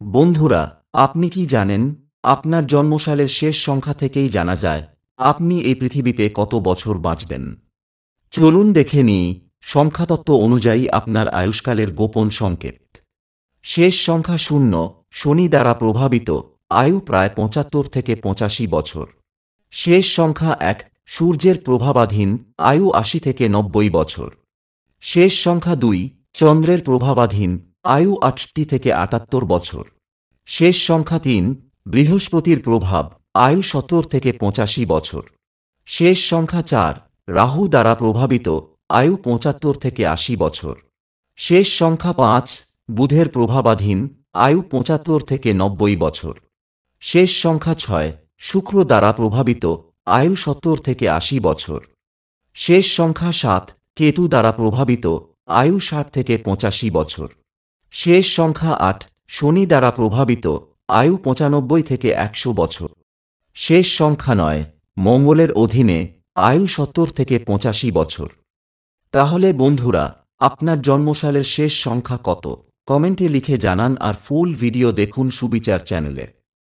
বন্ধুরা, আপনি কি জানেন আপনার জন্মসালের শেষ সংখ্যা থেকেই জানা যায় আপনি এই পৃথিবীতে কত বছর বাঁচবেন? চলুন দেখে নিই সংখ্যাতত্ত্ব অনুযায়ী আপনার আয়ুষ্কালের গোপন সংকেত। শেষ সংখ্যা 0 শনি দ্বারা প্রভাবিত, আয়ু প্রায় 75 থেকে 85 বছর। শেষ সংখ্যা 1 সূর্যের প্রভাবাধীন, আয়ু 80 থেকে 90 বছর। শেষ সংখ্যা 2 চন্দ্রের প্রভাবাধীন, আয়ু 68 থেকে 78 বছর। শেষ সংখ্যা 3 বৃহস্পতির প্রভাব, আয়ু 70 থেকে 85 বছর। শেষ সংখ্যা 4 রাহু দ্বারা প্রভাবিত, আয়ু 75 থেকে 80 বছর। শেষ সংখ্যা 5 বুধের প্রভাবাধীন, আয়ু 75 থেকে 90 বছর। শেষ সংখ্যা 6 শুক্র দ্বারা প্রভাবিত, আয়ু 70 থেকে 80 বছর। শেষ সংখ্যা 7 কেতু দ্বারা প্রভাবিত, আয়ু 60 থেকে 85 বছর। শেষ সংখ্যা 8 শনি দ্বারা প্রভাবিত, আয়ু 95 থেকে 100 বছর। শেষ সংখ্যা 9 মঙ্গলের অধীনে, আয়ু 70 থেকে 85 বছর। তাহলে বন্ধুরা, আপনার জন্মসালের শেষ সংখ্যা কত? কমেন্টে লিখে জানান আর ফুল ভিডিও দেখুন সুবিচার চ্যানেলে।